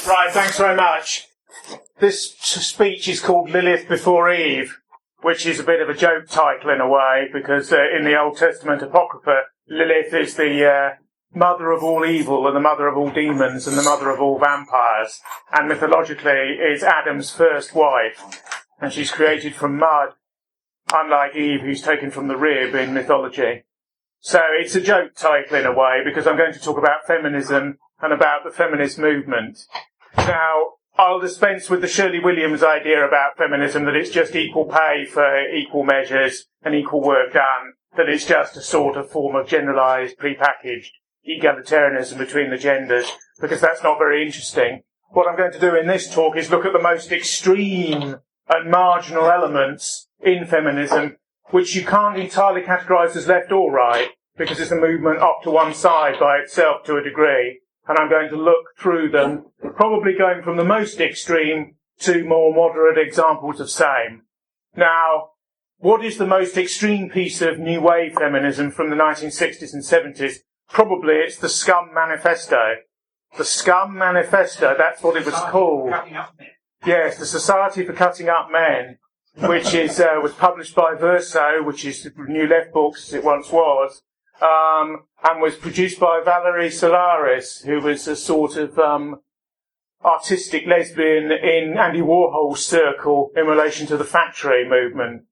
Right, thanks very much. This speech is called Lilith Before Eve, which is a bit of a joke title in a way, because in the Old Testament Apocrypha, Lilith is the mother of all evil and the mother of all demons and the mother of all vampires, and mythologically is Adam's first wife, and she's created from mud, unlike Eve, who's taken from the rib in mythology. So it's a joke title in a way, because I'm going to talk about feminism and about the feminist movement. Now, I'll dispense with the Shirley Williams idea about feminism, that it's just equal pay for equal measures and equal work done, that it's just a sort of form of generalised, prepackaged egalitarianism between the genders, because that's not very interesting. What I'm going to do in this talk is look at the most extreme and marginal elements in feminism, which you can't entirely categorise as left or right, because it's a movement off to one side by itself to a degree, and I'm going to look through them, probably going from the most extreme to more moderate examples of same. Now, what is the most extreme piece of New Wave feminism from the 1960s and 70s? Probably it's the Scum Manifesto. The Scum Manifesto, that's what it was called. Yes, the Society for Cutting Up Men, which is was published by Verso, which is New Left Books as it once was, and was produced by Valerie Solaris, who was a sort of artistic lesbian in Andy Warhol's circle in relation to the factory movement.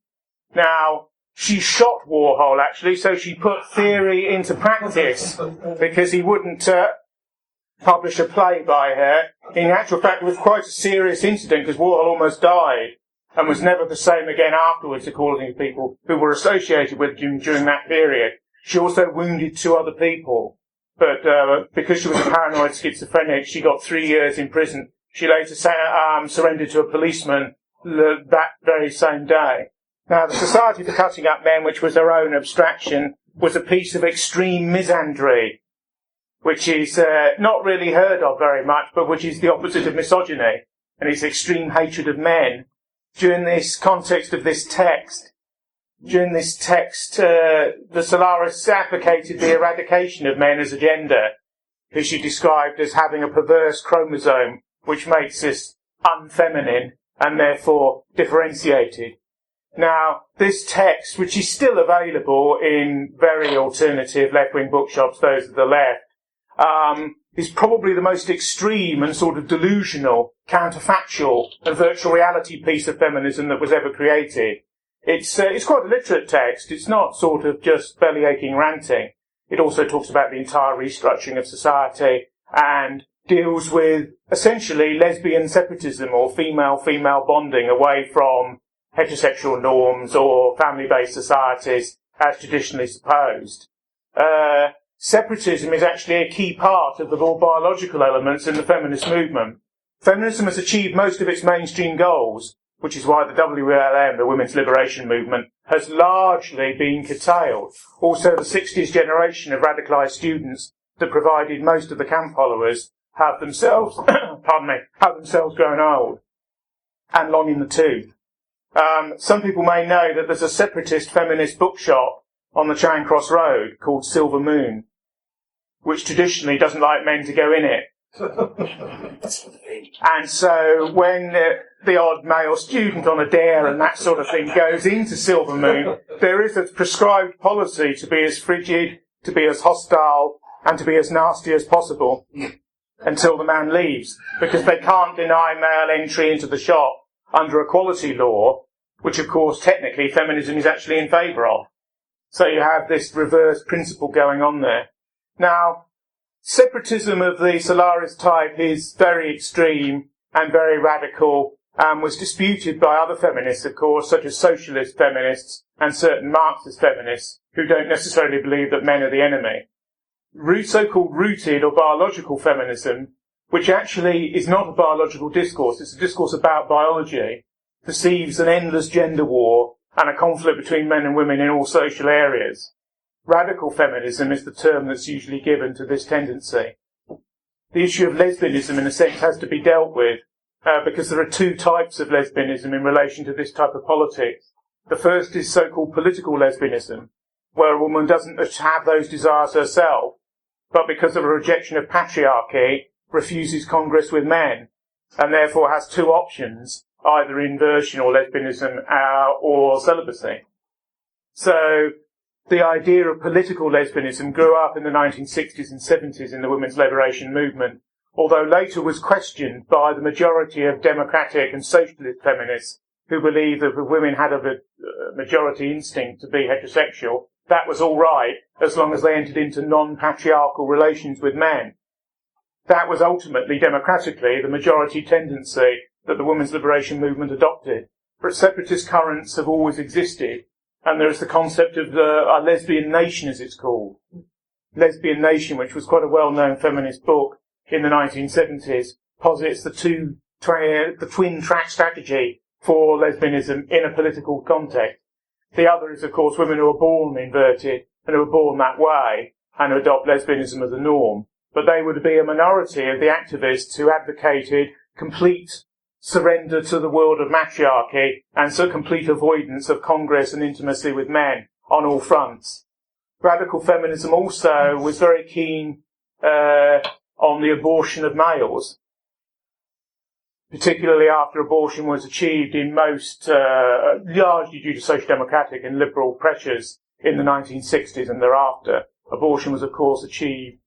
Now, she shot Warhol, actually, so she put theory into practice, because he wouldn't publish a play by her. In actual fact, it was quite a serious incident, because Warhol almost died, and was never the same again afterwards, according to people who were associated with him during that period. She also wounded 2 other people, but because she was a paranoid schizophrenic, she got 3 years in prison. She later surrendered to a policeman that very same day. Now, the Society for Cutting Up Men, which was her own abstraction, was a piece of extreme misandry, which is not really heard of very much, but which is the opposite of misogyny, and it's extreme hatred of men. During this context of this text, the Solaris advocated the eradication of men as a gender, who she described as having a perverse chromosome, which makes us unfeminine and therefore differentiated. Now, this text, which is still available in very alternative left-wing bookshops, those of the left, is probably the most extreme and sort of delusional, counterfactual and virtual reality piece of feminism that was ever created. It's quite a literate text. It's not sort of just belly-aching ranting. It also talks about the entire restructuring of society and deals with essentially lesbian separatism or female-female bonding away from heterosexual norms or family-based societies as traditionally supposed. Separatism is actually a key part of the more biological elements in the feminist movement. Feminism has achieved most of its mainstream goals, which is why the WLM, the Women's Liberation Movement, has largely been curtailed. Also, the 60s generation of radicalised students that provided most of the camp followers have themselves, grown old and long in the tooth. Some people may know that there's a separatist feminist bookshop on the Charing Cross Road called Silver Moon, which traditionally doesn't like men to go in it. And so when the odd male student on a dare and that sort of thing goes into Silver Moon, there is a prescribed policy to be as frigid, to be as hostile, and to be as nasty as possible until the man leaves, because they can't deny male entry into the shop under equality law, which of course technically feminism is actually in favour of. So you have this reverse principle going on there. Now, separatism of the Solaris type is very extreme and very radical, and was disputed by other feminists, of course, such as socialist feminists and certain Marxist feminists, who don't necessarily believe that men are the enemy. So-called rooted or biological feminism, which actually is not a biological discourse, it's a discourse about biology, perceives an endless gender war and a conflict between men and women in all social areas. Radical feminism is the term that's usually given to this tendency. The issue of lesbianism, in a sense, has to be dealt with, because there are 2 types of lesbianism in relation to this type of politics. The first is so-called political lesbianism, where a woman doesn't have those desires herself, but because of a rejection of patriarchy, refuses congress with men, and therefore has two options, either inversion or lesbianism or celibacy. So the idea of political lesbianism grew up in the 1960s and 70s in the women's liberation movement, although later was questioned by the majority of democratic and socialist feminists who believed that if women had a majority instinct to be heterosexual, that was all right as long as they entered into non-patriarchal relations with men. That was ultimately, democratically, the majority tendency that the women's liberation movement adopted. But separatist currents have always existed, and there is the concept of a lesbian nation, as it's called. Lesbian Nation, which was quite a well-known feminist book in the 1970s, posits the twin track strategy for lesbianism in a political context. The other is, of course, women who are born inverted and who are born that way and who adopt lesbianism as a norm. But they would be a minority of the activists who advocated complete surrender to the world of matriarchy and so complete avoidance of congress and intimacy with men on all fronts. Radical feminism also was very keen on the abortion of males, particularly after abortion was achieved in most, largely due to social democratic and liberal pressures in the 1960s and thereafter. Abortion was, of course, achieved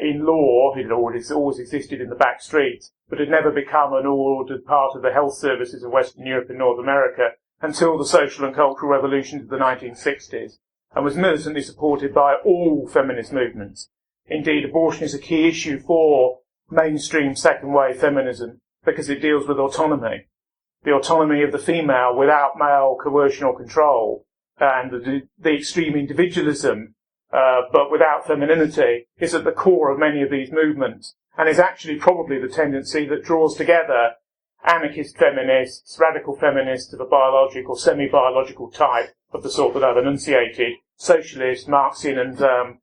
in law. It always existed in the back streets, but had never become an ordered part of the health services of Western Europe and North America until the social and cultural revolutions of the 1960s, and was militantly supported by all feminist movements. Indeed, abortion is a key issue for mainstream second-wave feminism because it deals with autonomy, the autonomy of the female without male coercion or control, and the extreme individualism, but without femininity, is at the core of many of these movements, and is actually probably the tendency that draws together anarchist feminists, radical feminists of a biological or semi-biological type of the sort that I've enunciated, socialist, Marxian and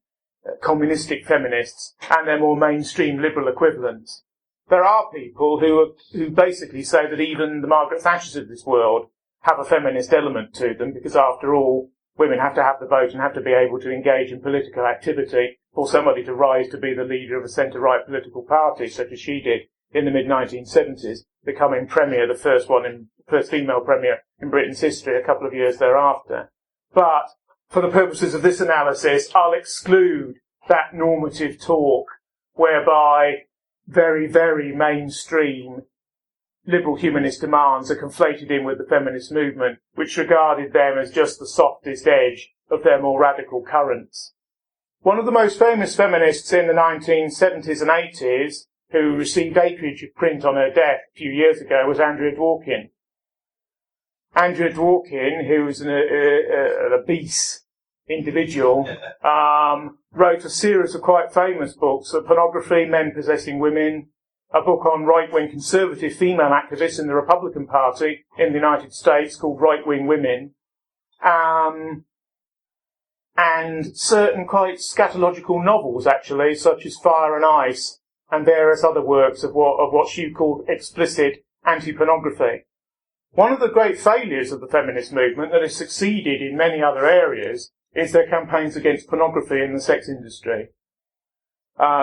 communistic feminists, and their more mainstream liberal equivalents. There are people who basically say that even the Margaret Thatchers of this world have a feminist element to them, because after all, women have to have the vote and have to be able to engage in political activity for somebody to rise to be the leader of a centre-right political party, such as she did in the mid-1970s, becoming premier, the first female premier in Britain's history a couple of years thereafter. But for the purposes of this analysis, I'll exclude that normative talk whereby very, very mainstream liberal humanist demands are conflated in with the feminist movement, which regarded them as just the softest edge of their more radical currents. One of the most famous feminists in the 1970s and 80s, who received acreage of print on her death a few years ago, was Andrea Dworkin. Andrea Dworkin, who was an obese individual, wrote a series of quite famous books of pornography, men possessing women, a book on right-wing conservative female activists in the Republican Party in the United States called Right-Wing Women, and certain quite scatological novels, actually, such as Fire and Ice, and various other works of what she called explicit anti-pornography. One of the great failures of the feminist movement that has succeeded in many other areas is their campaigns against pornography in the sex industry.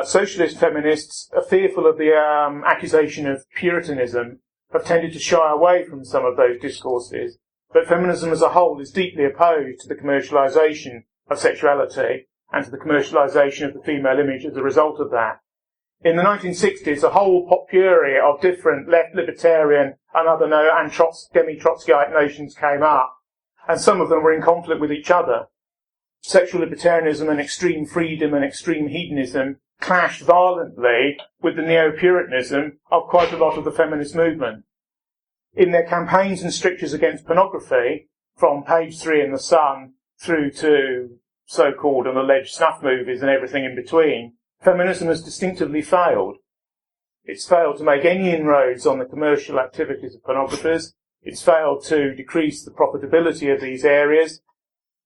Socialist feminists, fearful of the accusation of puritanism, have tended to shy away from some of those discourses, but feminism as a whole is deeply opposed to the commercialisation of sexuality and to the commercialisation of the female image as a result of that. In the 1960s, a whole potpourri of different left libertarian and other demi-Trotskyite notions came up, and some of them were in conflict with each other. Sexual libertarianism and extreme freedom and extreme hedonism clashed violently with the neo-Puritanism of quite a lot of the feminist movement. In their campaigns and strictures against pornography, from page 3 in The Sun through to so-called and alleged snuff movies and everything in between, feminism has distinctively failed. It's failed to make any inroads on the commercial activities of pornographers. It's failed to decrease the profitability of these areas.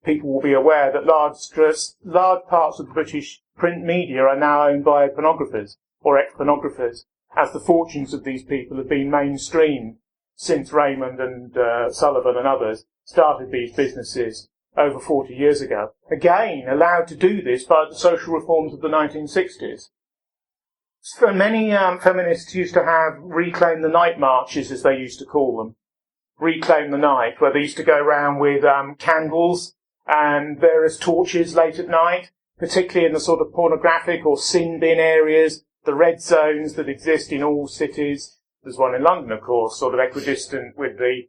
People will be aware that large parts of the British print media are now owned by pornographers or ex-pornographers, as the fortunes of these people have been mainstreamed since Raymond and Sullivan and others started these businesses over 40 years ago. Again, allowed to do this by the social reforms of the 1960s. So many feminists used to have Reclaim the Night marches, as they used to call them. Reclaim the Night, where they used to go around with candles and various torches late at night, particularly in the sort of pornographic or sin bin areas, the red zones that exist in all cities. There's one in London, of course, sort of equidistant with the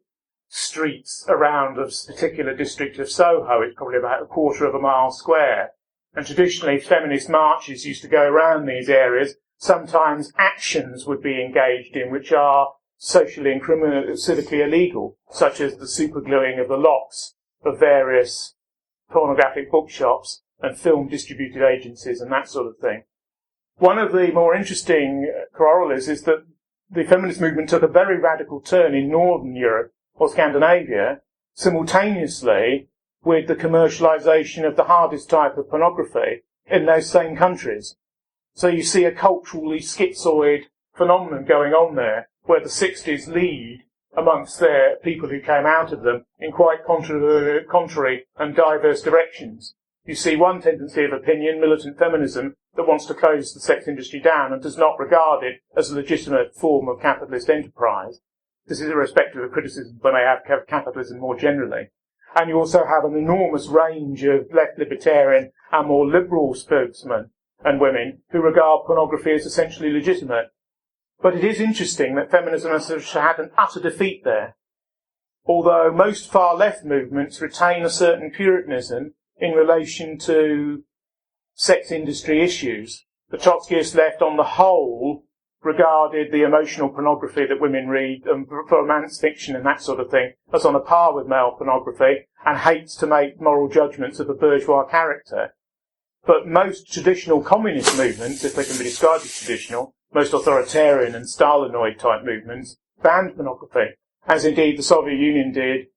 streets around a particular district of Soho. It's probably about a quarter of a mile square. And traditionally, feminist marches used to go around these areas. Sometimes actions would be engaged in which are socially and civically illegal, such as the supergluing of the locks of various pornographic bookshops and film distributed agencies and that sort of thing. One of the more interesting corollaries is that the feminist movement took a very radical turn in Northern Europe or Scandinavia, simultaneously with the commercialisation of the hardest type of pornography in those same countries. So you see a culturally schizoid phenomenon going on there, where the 60s lead amongst their people who came out of them in quite contrary and diverse directions. You see one tendency of opinion, militant feminism, that wants to close the sex industry down and does not regard it as a legitimate form of capitalist enterprise. This is irrespective of criticism when they have capitalism more generally. And you also have an enormous range of left libertarian and more liberal spokesmen and women who regard pornography as essentially legitimate. But it is interesting that feminism has had an utter defeat there. Although most far-left movements retain a certain puritanism in relation to sex industry issues, the Trotskyist left on the whole regarded the emotional pornography that women read, romance fiction and that sort of thing, as on a par with male pornography, and hates to make moral judgments of a bourgeois character. But most traditional communist movements, if they can be described as traditional, most authoritarian and Stalinoid type movements, banned pornography, as indeed the Soviet Union did,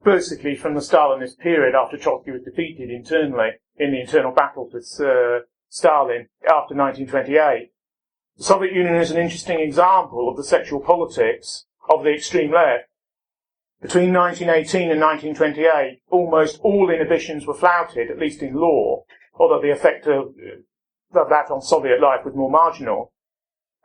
basically from the Stalinist period after Trotsky was defeated internally in the internal battle with Stalin after 1928. The Soviet Union is an interesting example of the sexual politics of the extreme left. Between 1918 and 1928, almost all inhibitions were flouted, at least in law, although the effect of that on Soviet life was more marginal.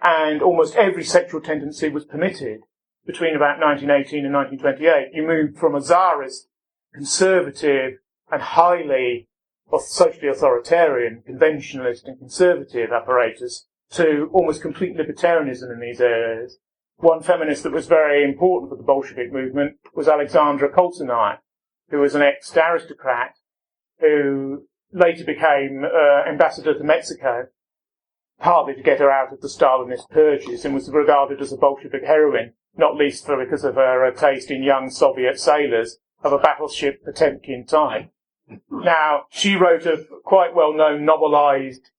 And almost every sexual tendency was permitted between about 1918 and 1928. You moved from a czarist, conservative, and highly socially authoritarian, conventionalist and conservative apparatus to almost complete libertarianism in these areas. One feminist that was very important for the Bolshevik movement was Alexandra Koltsynaya, who was an ex-aristocrat who later became ambassador to Mexico, partly to get her out of the Stalinist purges, and was regarded as a Bolshevik heroine, not least because of her taste in young Soviet sailors of a battleship Potemkin type. Now, she wrote a quite well-known novelised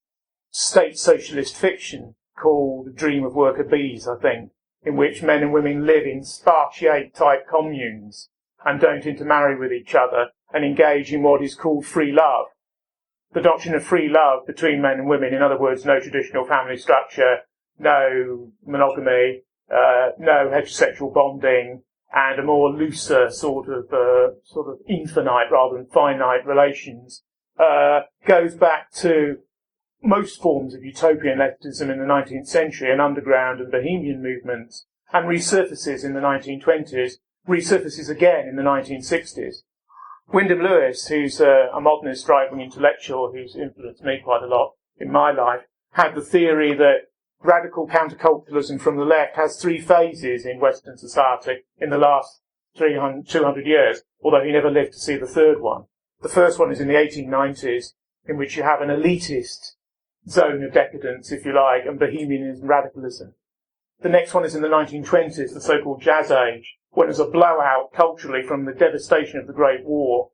state socialist fiction called The Dream of Worker Bees, I think, in which men and women live in spartiate-type communes and don't intermarry with each other and engage in what is called free love. The doctrine of free love between men and women, in other words, no traditional family structure, no monogamy, no heterosexual bonding, and a more looser sort of infinite rather than finite relations, goes back to most forms of utopian leftism in the 19th century and underground and bohemian movements, and resurfaces in the 1920s, resurfaces again in the 1960s. Wyndham Lewis, who's a modernist right-wing intellectual who's influenced me quite a lot in my life, had the theory that radical counterculturalism from the left has three phases in Western society in the last 200 years, although he never lived to see the third one. The first one is in the 1890s, in which you have an elitist zone of decadence, if you like, and bohemianism, radicalism. The next one is in the 1920s, the so-called Jazz Age, when there's a blowout culturally from the devastation of the Great War.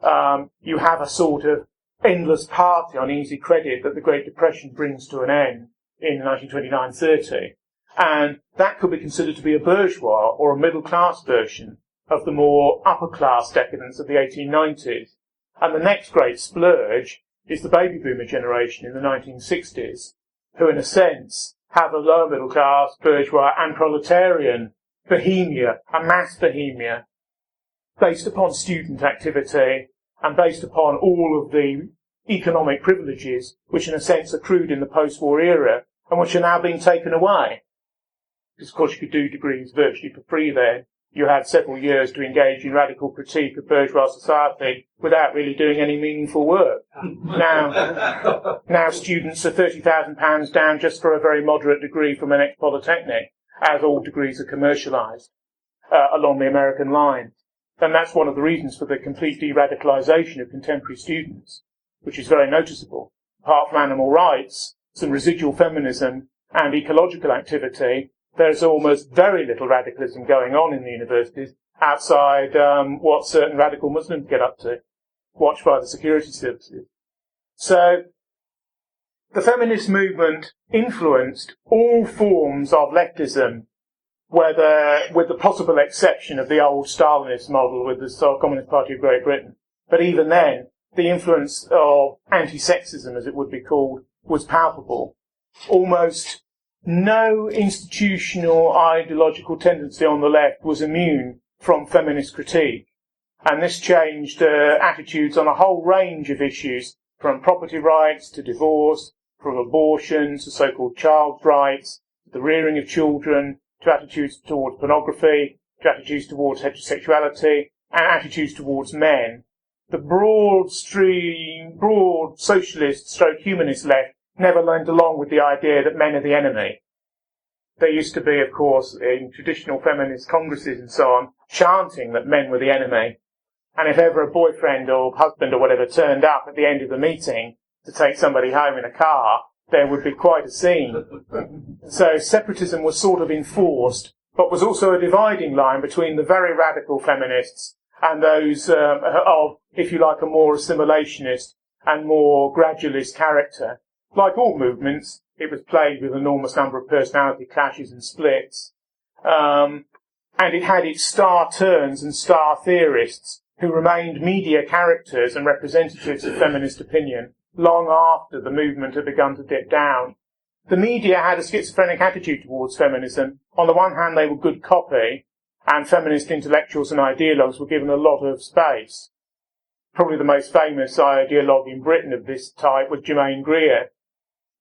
You have a sort of endless party on easy credit that the Great Depression brings to an end in 1929-30. And that could be considered to be a bourgeois or a middle-class version of the more upper-class decadence of the 1890s. And the next great splurge is the baby boomer generation in the 1960s, who in a sense have a lower middle class, bourgeois and proletarian bohemia, a mass bohemia, based upon student activity and based upon all of the economic privileges which in a sense accrued in the post-war era and which are now being taken away. Because, of course, you could do degrees virtually for free then. You had several years to engage in radical critique of bourgeois society without really doing any meaningful work. Now students are £30,000 down just for a very moderate degree from an ex-polytechnic, as all degrees are commercialised along the American line. And that's one of the reasons for the complete de-radicalisation of contemporary students, which is very noticeable. Apart from animal rights, some residual feminism and ecological activity, there's almost very little radicalism going on in the universities outside what certain radical Muslims get up to, watched by the security services. So the feminist movement influenced all forms of leftism, whether with the possible exception of the old Stalinist model with the Communist Party of Great Britain. But even then, the influence of anti-sexism, as it would be called, was palpable. Almost no institutional ideological tendency on the left was immune from feminist critique. And this changed attitudes on a whole range of issues, from property rights to divorce, from abortion to so-called child rights, to the rearing of children, to attitudes towards pornography, to attitudes towards heterosexuality, and attitudes towards men. The broad socialist humanist left never went along with the idea that men are the enemy. There used to be, of course, in traditional feminist congresses and so on, chanting that men were the enemy. And if ever a boyfriend or husband or whatever turned up at the end of the meeting to take somebody home in a car, there would be quite a scene. So separatism was sort of enforced, but was also a dividing line between the very radical feminists and those of, if you like, a more assimilationist and more gradualist character. Like all movements, it was plagued with an enormous number of personality clashes and splits. And it had its star turns and star theorists who remained media characters and representatives of feminist opinion long after the movement had begun to dip down. The media had a schizophrenic attitude towards feminism. On the one hand, they were good copy, and feminist intellectuals and ideologues were given a lot of space. Probably the most famous ideologue in Britain of this type was Germaine Greer,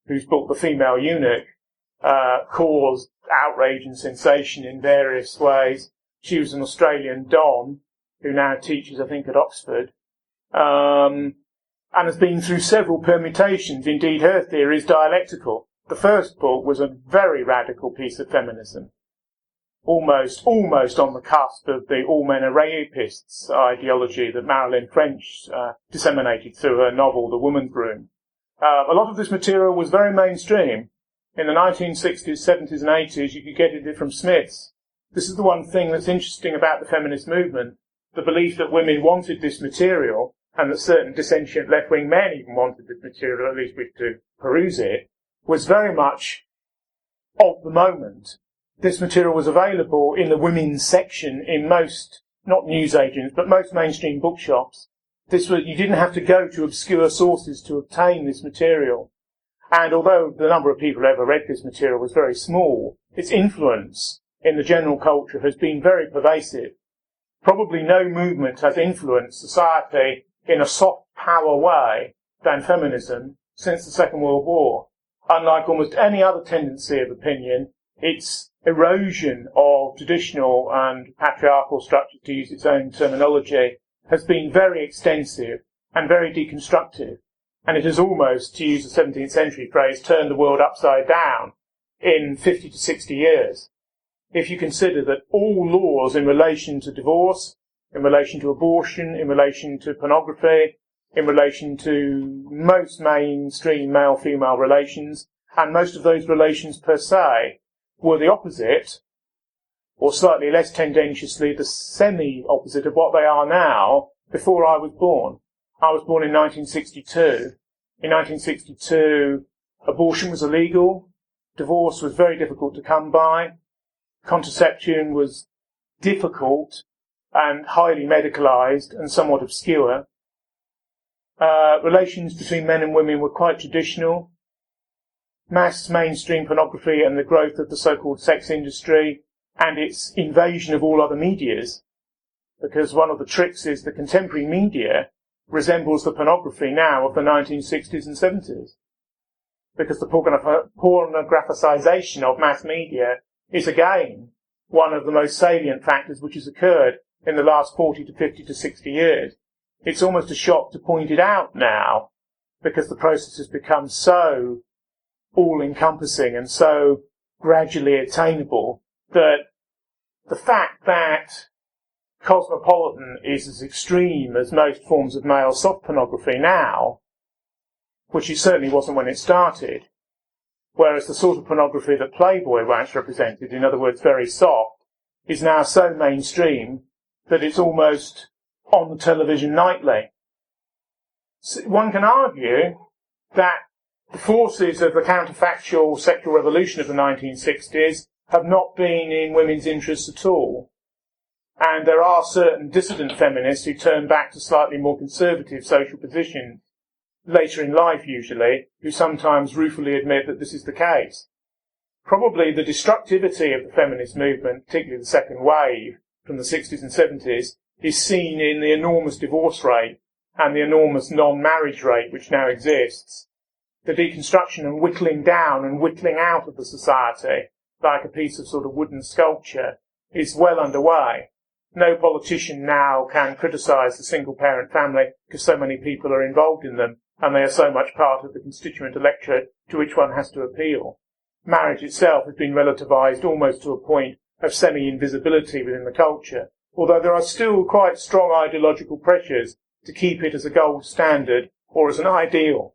whose book The Female Eunuch caused outrage and sensation in various ways. She was an Australian Don who now teaches, I think, at Oxford, and has been through several permutations. Indeed, her theory is dialectical. The first book was a very radical piece of feminism, almost on the cusp of the all men are rapists ideology that Marilyn French disseminated through her novel The Woman's Room. A lot of this material was very mainstream. In the 1960s, 70s and 80s, you could get it from Smith's. This is the one thing that's interesting about the feminist movement, the belief that women wanted this material, and that certain dissentient left-wing men even wanted this material, at least wished to peruse it, was very much of the moment. This material was available in the women's section in most, not newsagents, but most mainstream bookshops. You didn't have to go to obscure sources to obtain this material. And although the number of people who ever read this material was very small, its influence in the general culture has been very pervasive. Probably no movement has influenced society in a soft power way than feminism since the Second World War. Unlike almost any other tendency of opinion, its erosion of traditional and patriarchal structures, to use its own terminology, has been very extensive and very deconstructive. And it has almost, to use the 17th century phrase, turned the world upside down in 50 to 60 years. If you consider that all laws in relation to divorce, in relation to abortion, in relation to pornography, in relation to most mainstream male-female relations, and most of those relations per se, were the opposite, or slightly less tendentiously the semi-opposite of what they are now, before I was born. I was born in 1962. In 1962, abortion was illegal, divorce was very difficult to come by, contraception was difficult and highly medicalised and somewhat obscure. Relations between men and women were quite traditional. Mass mainstream pornography and the growth of the so-called sex industry and its invasion of all other medias, because one of the tricks is the contemporary media resembles the pornography now of the 1960s and 70s. because the pornographicization of mass media is again one of the most salient factors which has occurred in the last 40 to 50 to 60 years. It's almost a shock to point it out now, because the process has become so all-encompassing and so gradually attainable that the fact that Cosmopolitan is as extreme as most forms of male soft pornography now, which it certainly wasn't when it started, whereas the sort of pornography that Playboy once represented, in other words, very soft, is now so mainstream that it's almost on the television nightly. So one can argue that the forces of the counterfactual sexual revolution of the 1960s have not been in women's interests at all. And there are certain dissident feminists who turn back to slightly more conservative social positions, later in life usually, who sometimes ruefully admit that this is the case. Probably the destructivity of the feminist movement, particularly the second wave from the 60s and 70s, is seen in the enormous divorce rate and the enormous non-marriage rate which now exists. The deconstruction and whittling down and whittling out of the society, like a piece of sort of wooden sculpture, is well underway. No politician now can criticise the single-parent family because so many people are involved in them and they are so much part of the constituent electorate to which one has to appeal. Marriage itself has been relativised almost to a point of semi-invisibility within the culture, although there are still quite strong ideological pressures to keep it as a gold standard or as an ideal.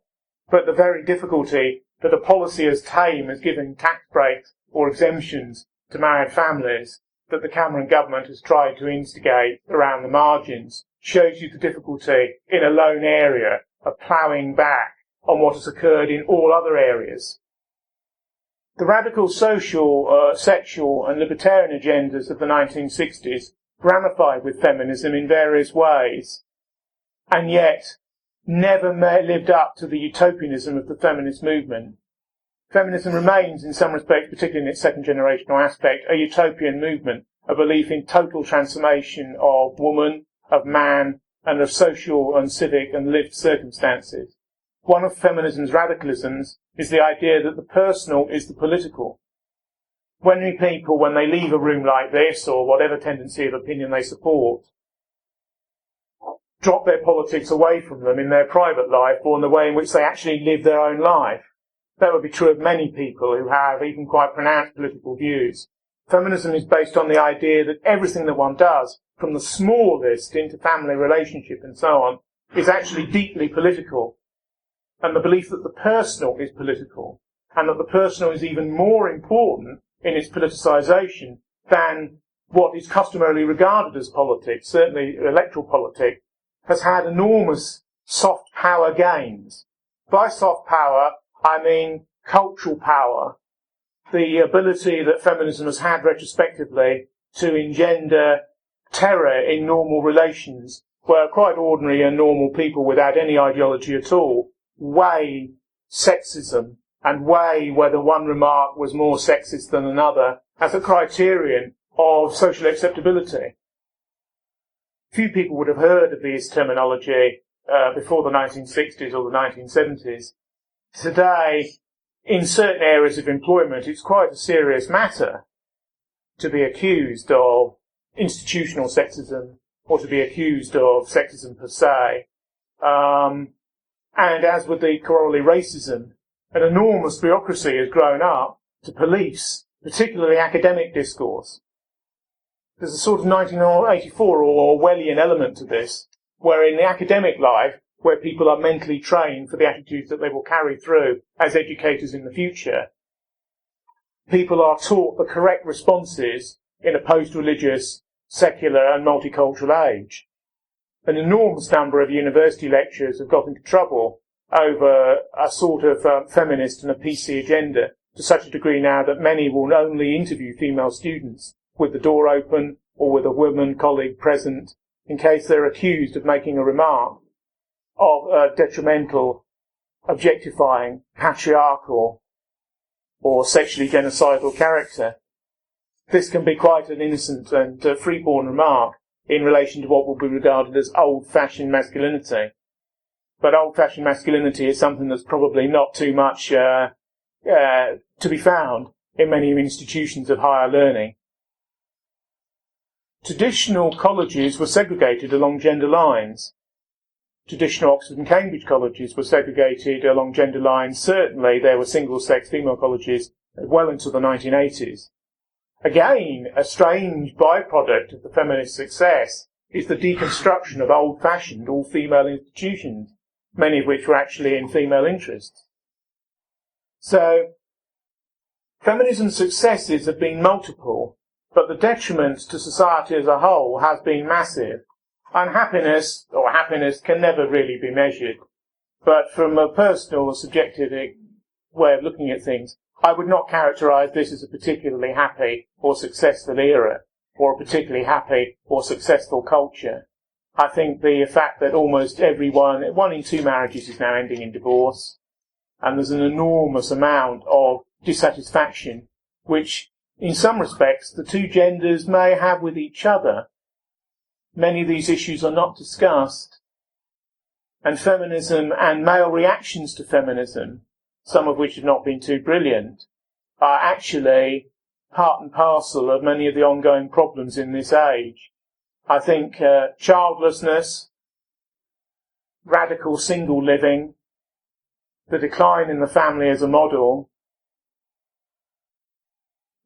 But the very difficulty that a policy as tame as giving tax breaks or exemptions to married families that the Cameron government has tried to instigate around the margins shows you the difficulty in a lone area of ploughing back on what has occurred in all other areas. The radical social, sexual and libertarian agendas of the 1960s ramified with feminism in various ways, and yet never lived up to the utopianism of the feminist movement. Feminism remains, in some respects, particularly in its second generational aspect, a utopian movement, a belief in total transformation of woman, of man, and of social and civic and lived circumstances. One of feminism's radicalisms is the idea that the personal is the political. Many people, when they leave a room like this, or whatever tendency of opinion they support, drop their politics away from them in their private life or in the way in which they actually live their own life. That would be true of many people who have even quite pronounced political views. Feminism is based on the idea that everything that one does, from the smallest into family relationship and so on, is actually deeply political. And the belief that the personal is political, and that the personal is even more important in its politicisation than what is customarily regarded as politics, certainly electoral politics, has had enormous soft power gains. By soft power, I mean cultural power, the ability that feminism has had retrospectively to engender terror in normal relations, where quite ordinary and normal people without any ideology at all weigh sexism and weigh whether one remark was more sexist than another as a criterion of social acceptability. Few people would have heard of this terminology before the 1960s or the 1970s. Today, in certain areas of employment, it's quite a serious matter to be accused of institutional sexism or to be accused of sexism per se. And as with the corollary racism, an enormous bureaucracy has grown up to police, particularly academic discourse. There's a sort of 1984 or Orwellian element to this, where in the academic life, where people are mentally trained for the attitudes that they will carry through as educators in the future, people are taught the correct responses in a post-religious, secular and multicultural age. An enormous number of university lecturers have got into trouble over a sort of feminist and a PC agenda, to such a degree now that many will only interview female students with the door open or with a woman colleague present in case they're accused of making a remark of detrimental, objectifying, patriarchal or sexually genocidal character. This can be quite an innocent and freeborn remark in relation to what will be regarded as old-fashioned masculinity. but old-fashioned masculinity is something that's probably not too much to be found in many institutions of higher learning. Traditional colleges were segregated along gender lines. Traditional Oxford and Cambridge colleges were segregated along gender lines. Certainly there were single-sex female colleges well into the 1980s. Again, a strange byproduct of the feminist success is the deconstruction of old-fashioned all-female institutions, many of which were actually in female interests. So, feminism's successes have been multiple, but the detriment to society as a whole has been massive. Unhappiness, or happiness, can never really be measured. But from a personal or subjective way of looking at things, I would not characterise this as a particularly happy or successful era, or a particularly happy or successful culture. I think the fact that almost one in two marriages is now ending in divorce, and there's an enormous amount of dissatisfaction, which, in some respects, the two genders may have with each other. Many of these issues are not discussed, and feminism and male reactions to feminism, some of which have not been too brilliant, are actually part and parcel of many of the ongoing problems in this age. I think childlessness, radical single living, the decline in the family as a model,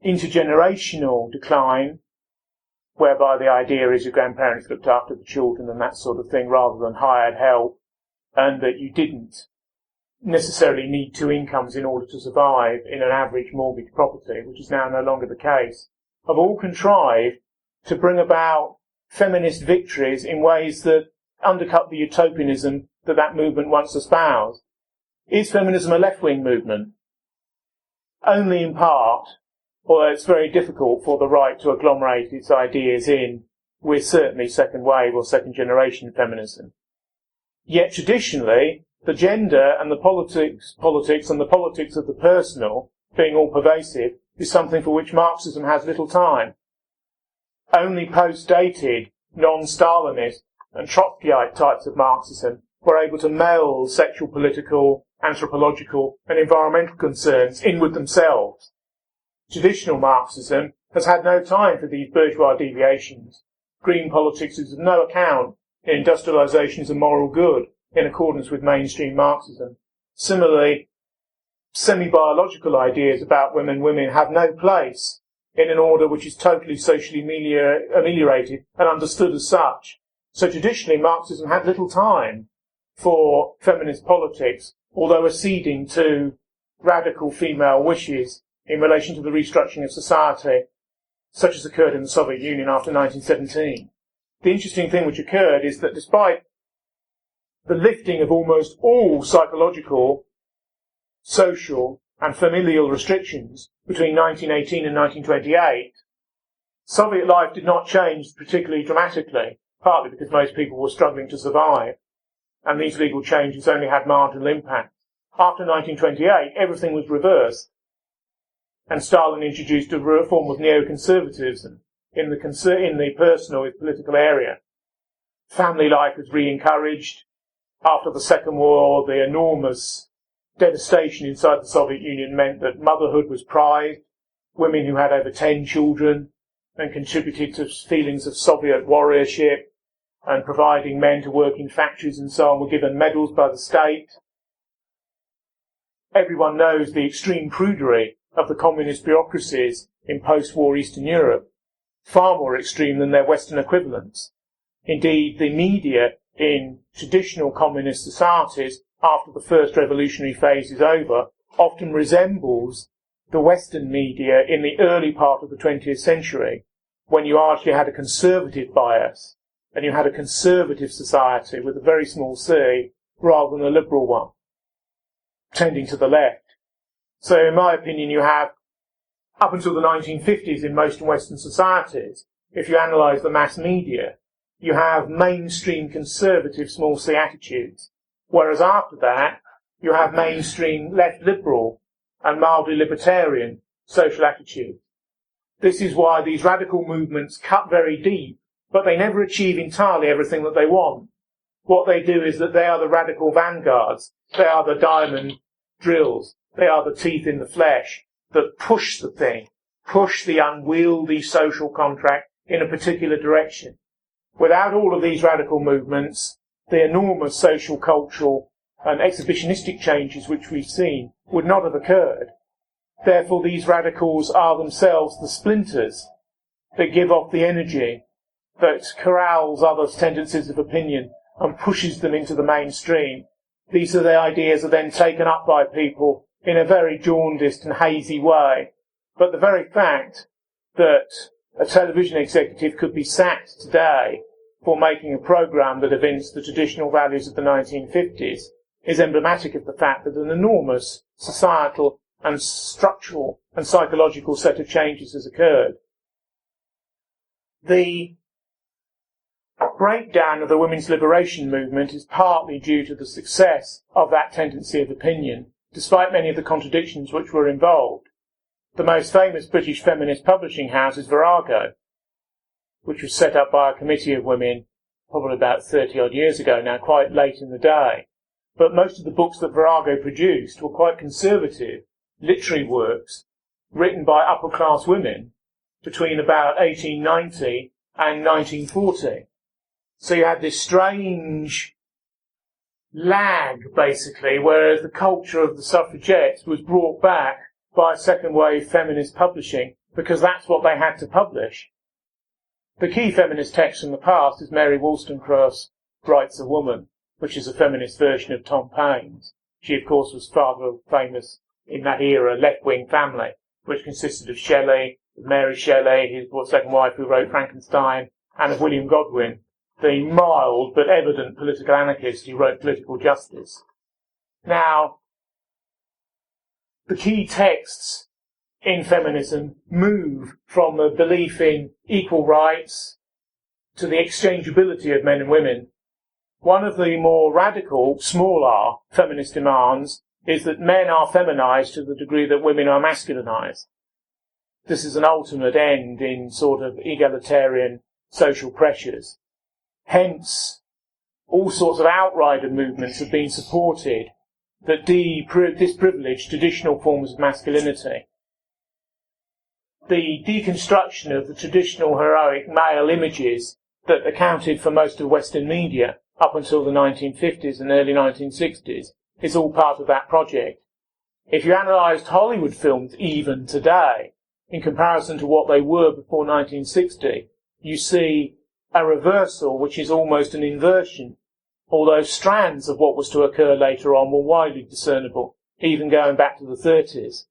intergenerational decline, whereby the idea is your grandparents looked after the children and that sort of thing rather than hired help, and that you didn't necessarily need two incomes in order to survive in an average mortgage property, which is now no longer the case, have all contrived to bring about feminist victories in ways that undercut the utopianism that movement once espoused. Is feminism a left-wing movement? Only in part, although it's very difficult for the right to agglomerate its ideas in with certainly second wave or second generation feminism. Yet traditionally, the gender and the politics and the politics of the personal, being all pervasive, is something for which Marxism has little time. Only post-dated, non-Stalinist and Trotskyite types of Marxism were able to meld sexual, political, anthropological and environmental concerns in with themselves. Traditional Marxism has had no time for these bourgeois deviations. Green politics is of no account in industrialisation as a moral good, in accordance with mainstream Marxism. Similarly, semi-biological ideas about women have no place in an order which is totally socially ameliorated and understood as such. So traditionally, Marxism had little time for feminist politics, although acceding to radical female wishes in relation to the restructuring of society, such as occurred in the Soviet Union after 1917. The interesting thing which occurred is that despite the lifting of almost all psychological, social and familial restrictions between 1918 and 1928, Soviet life did not change particularly dramatically, partly because most people were struggling to survive, and these legal changes only had marginal impact. After 1928, everything was reversed, and Stalin introduced a form of neoconservatism in the personal political area. Family life was re-encouraged. After the Second War, the enormous devastation inside the Soviet Union meant that motherhood was prized. Women who had over 10 children and contributed to feelings of Soviet warriorship and providing men to work in factories and so on were given medals by the state. Everyone knows the extreme prudery of the communist bureaucracies in post-war Eastern Europe, far more extreme than their Western equivalents. Indeed, the media in traditional communist societies, after the first revolutionary phase is over, often resembles the Western media in the early part of the 20th century, when you actually had a conservative bias, and you had a conservative society with a very small c, rather than a liberal one, tending to the left. So in my opinion, you have, up until the 1950s in most Western societies, if you analyse the mass media, you have mainstream conservative small c attitudes, whereas after that, you have mainstream left liberal and mildly libertarian social attitudes. This is why these radical movements cut very deep, but they never achieve entirely everything that they want. what they do is that they are the radical vanguards. They are the diamond drills. They are the teeth in the flesh that push the thing, push the unwieldy social contract in a particular direction. Without all of these radical movements, the enormous social, cultural and exhibitionistic changes which we've seen would not have occurred. Therefore, these radicals are themselves the splinters that give off the energy that corrals others' tendencies of opinion and pushes them into the mainstream. These are the ideas that are then taken up by people in a very jaundiced and hazy way. But the very fact that a television executive could be sacked today for making a programme that evinced the traditional values of the 1950s is emblematic of the fact that an enormous societal and structural and psychological set of changes has occurred. The breakdown of the women's liberation movement is partly due to the success of that tendency of opinion, despite many of the contradictions which were involved. The most famous British feminist publishing house is Virago, which was set up by a committee of women probably about 30-odd years ago now, quite late in the day. But most of the books that Virago produced were quite conservative literary works written by upper-class women between about 1890 and 1940. So you had this strange lag, basically, whereas the culture of the suffragettes was brought back by second-wave feminist publishing because that's what they had to publish. The key feminist text from the past is Mary Wollstonecraft's Writes a Woman, which is a feminist version of Tom Paine's. She, of course, was father of a famous, in that era, left-wing family, which consisted of Shelley, Mary Shelley, his second wife who wrote Frankenstein, and of William Godwin, the mild but evident political anarchist who wrote Political Justice. Now, the key texts in feminism move from the belief in equal rights to the exchangeability of men and women. One of the more radical, small r, feminist demands is that men are feminized to the degree that women are masculinized. This is an ultimate end in sort of egalitarian social pressures. Hence, all sorts of outrider movements have been supported that disprivilege traditional forms of masculinity. The deconstruction of the traditional heroic male images that accounted for most of Western media up until the 1950s and early 1960s is all part of that project. If you analysed Hollywood films even today, in comparison to what they were before 1960, you see a reversal which is almost an inversion, although strands of what was to occur later on were widely discernible, even going back to the 30s.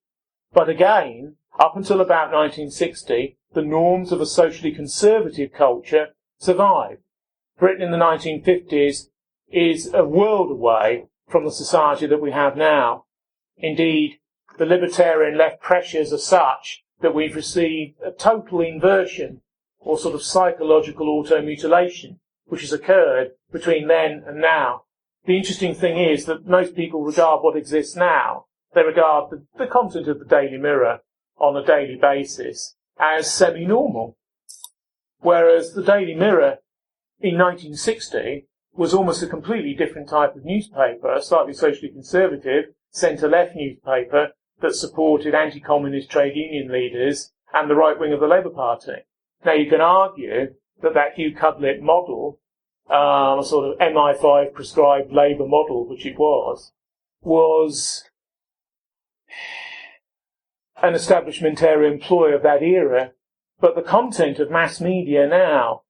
But again, up until about 1960, the norms of a socially conservative culture survived. Britain in the 1950s is a world away from the society that we have now. Indeed, the libertarian left pressures are such that we've received a total inversion or sort of psychological automutilation, which has occurred between then and now. The interesting thing is that most people regard what exists now, they regard the content of the Daily Mirror on a daily basis as semi-normal. Whereas the Daily Mirror in 1960 was almost a completely different type of newspaper, a slightly socially conservative, centre-left newspaper that supported anti-communist trade union leaders and the right wing of the Labour Party. Now you can argue that Hugh Cudlip model, a sort of MI5 prescribed Labour model, which it was an establishmentarian ploy of that era, but the content of mass media now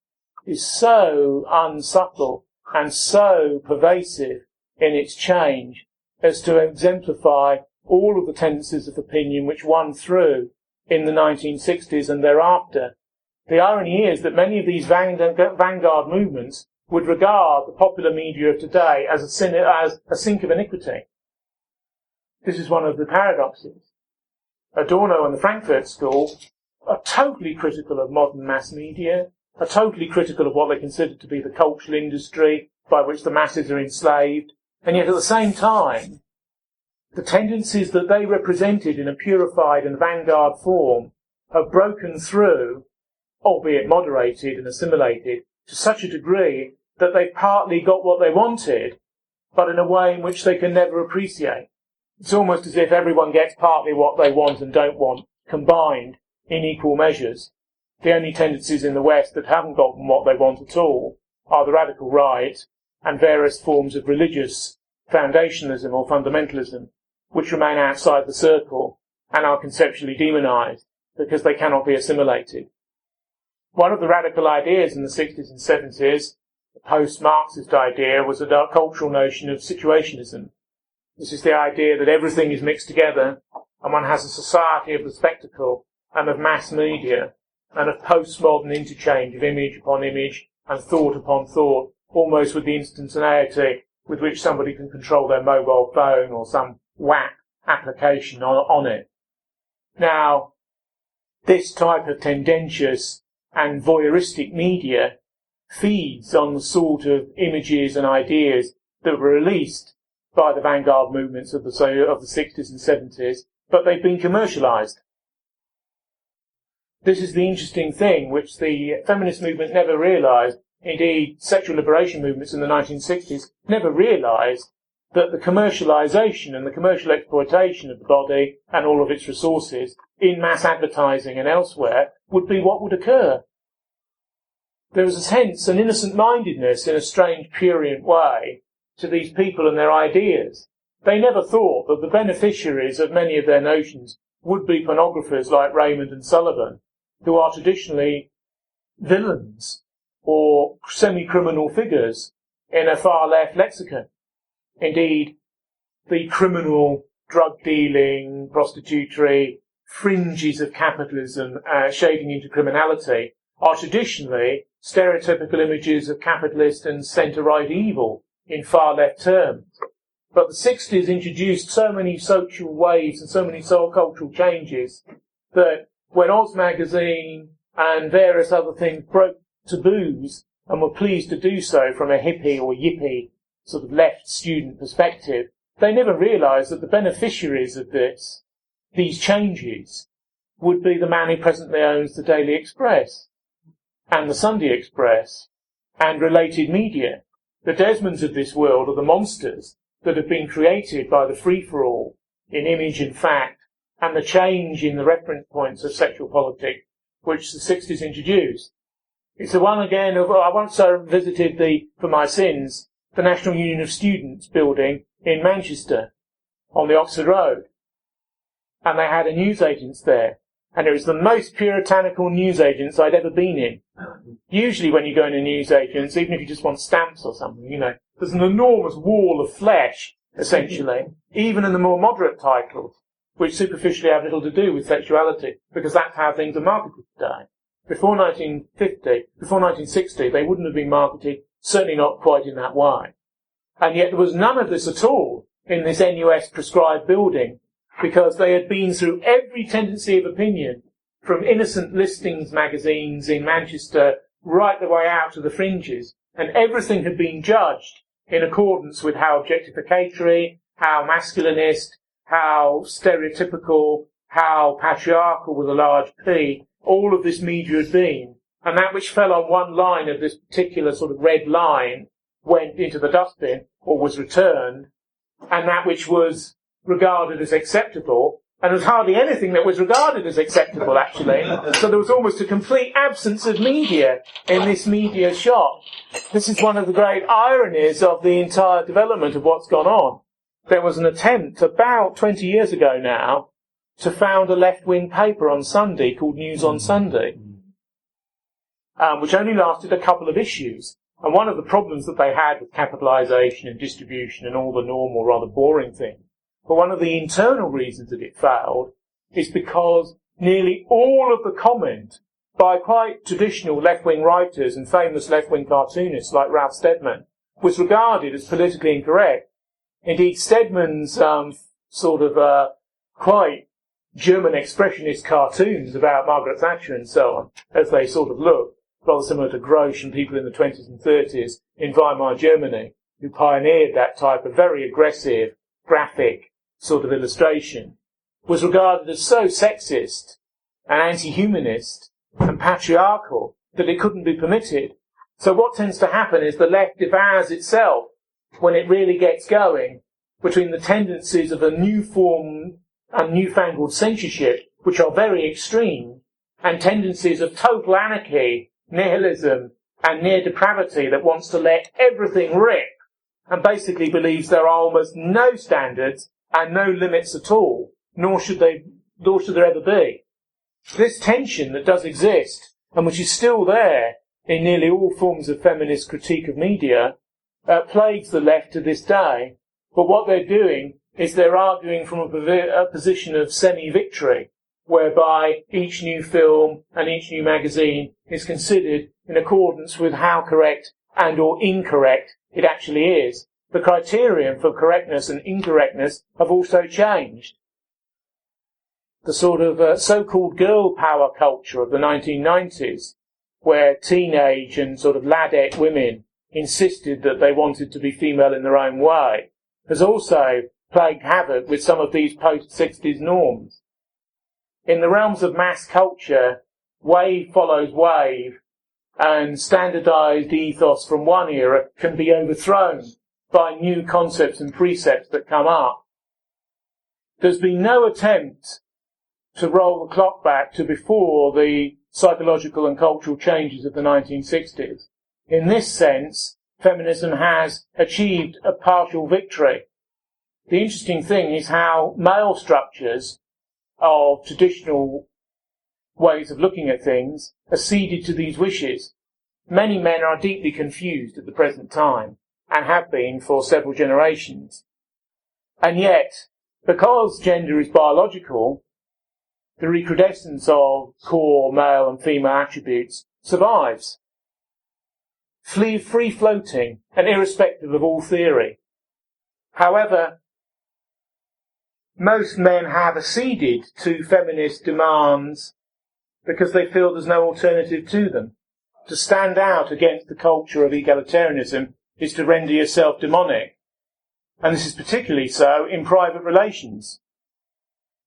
is so unsubtle and so pervasive in its change as to exemplify all of the tendencies of opinion which won through in the 1960s and thereafter. The irony is that many of these vanguard movements would regard the popular media of today as a sink of iniquity. This is one of the paradoxes. Adorno and the Frankfurt School are totally critical of modern mass media, are totally critical of what they consider to be the cultural industry by which the masses are enslaved, and yet at the same time, the tendencies that they represented in a purified and vanguard form have broken through, albeit moderated and assimilated, to such a degree that they've partly got what they wanted, but in a way in which they can never appreciate. It's almost as if everyone gets partly what they want and don't want combined in equal measures. The only tendencies in the West that haven't gotten what they want at all are the radical right and various forms of religious foundationalism or fundamentalism, which remain outside the circle and are conceptually demonized because they cannot be assimilated. One of the radical ideas in the 60s and 70s, the post-Marxist idea, was a cultural notion of situationism. This is the idea that everything is mixed together and one has a society of the spectacle and of mass media and of postmodern interchange of image upon image and thought upon thought, almost with the instantaneity with which somebody can control their mobile phone or some WAP application on it. Now, this type of tendentious and voyeuristic media feeds on the sort of images and ideas that were released by the vanguard movements of the 60s and 70s, but they've been commercialized. This is the interesting thing, which the feminist movement never realized. Indeed, sexual liberation movements in the 1960s never realized that the commercialization and the commercial exploitation of the body and all of its resources in mass advertising and elsewhere would be what would occur. There was a sense, an innocent-mindedness in a strange, prurient way to these people and their ideas. They never thought that the beneficiaries of many of their notions would be pornographers like Raymond and Sullivan, who are traditionally villains or semi-criminal figures in a far-left lexicon. Indeed, the criminal, drug-dealing, prostitutory fringes of capitalism shading into criminality are traditionally stereotypical images of capitalist and centre-right evil in far-left terms. But the 60s introduced so many social waves and so many cultural changes that when Oz Magazine and various other things broke taboos and were pleased to do so from a hippie or yippie sort of left student perspective, they never realised that the beneficiaries of these changes, would be the man who presently owns the Daily Express and the Sunday Express and related media. The Desmonds of this world are the monsters that have been created by the free-for-all in image and fact and the change in the reference points of sexual politics which the 60s introduced. It's the one again of, I once visited for my sins, the National Union of Students building in Manchester on the Oxford Road. And they had a newsagents there. And it was the most puritanical newsagents I'd ever been in. Usually when you go into newsagents, even if you just want stamps or something, there's an enormous wall of flesh, essentially, even in the more moderate titles, which superficially have little to do with sexuality, because that's how things are marketed today. Before 1960, they wouldn't have been marketed, certainly not quite in that way. And yet there was none of this at all in this NUS-prescribed building, because they had been through every tendency of opinion, from innocent listings magazines in Manchester right the way out to the fringes, and everything had been judged in accordance with how objectificatory, how masculinist, how stereotypical, how patriarchal with a large P, all of this media had been. And that which fell on one line of this particular sort of red line went into the dustbin or was returned, and that which was regarded as acceptable, and there was hardly anything that was regarded as acceptable, actually. So there was almost a complete absence of media in this media shop. This is one of the great ironies of the entire development of what's gone on. There was an attempt about 20 years ago now to found a left-wing paper on Sunday called News on Sunday, which only lasted a couple of issues. And one of the problems that they had with capitalisation and distribution and all the normal, rather boring things, but one of the internal reasons that it failed is because nearly all of the comment by quite traditional left-wing writers and famous left-wing cartoonists like Ralph Steadman was regarded as politically incorrect. Indeed, Steadman's quite German expressionist cartoons about Margaret Thatcher and so on, as they sort of look, rather similar to Grosch and people in the 20s and 30s in Weimar Germany, who pioneered that type of very aggressive, graphic sort of illustration, was regarded as so sexist and anti-humanist and patriarchal that it couldn't be permitted. So what tends to happen is the left devours itself when it really gets going between the tendencies of a new form and newfangled censorship, which are very extreme, and tendencies of total anarchy, nihilism, and near depravity that wants to let everything rip and basically believes there are almost no standards and no limits at all, nor should there ever be. This tension that does exist, and which is still there in nearly all forms of feminist critique of media, plagues the left to this day. But what they're doing is they're arguing from a position of semi-victory, whereby each new film and each new magazine is considered in accordance with how correct and or incorrect it actually is. The criterion for correctness and incorrectness have also changed. The sort of so-called girl power culture of the 1990s, where teenage and sort of ladette women insisted that they wanted to be female in their own way, has also plagued havoc with some of these post-60s norms. In the realms of mass culture, wave follows wave, and standardized ethos from one era can be overthrown by new concepts and precepts that come up. There's been no attempt to roll the clock back to before the psychological and cultural changes of the 1960s. In this sense, feminism has achieved a partial victory. The interesting thing is how male structures of traditional ways of looking at things acceded to these wishes. Many men are deeply confused at the present time, and have been for several generations. And yet, because gender is biological, the recrudescence of core male and female attributes survives, free-floating and irrespective of all theory. However, most men have acceded to feminist demands because they feel there's no alternative to them. To stand out against the culture of egalitarianism is to render yourself demonic. And this is particularly so in private relations.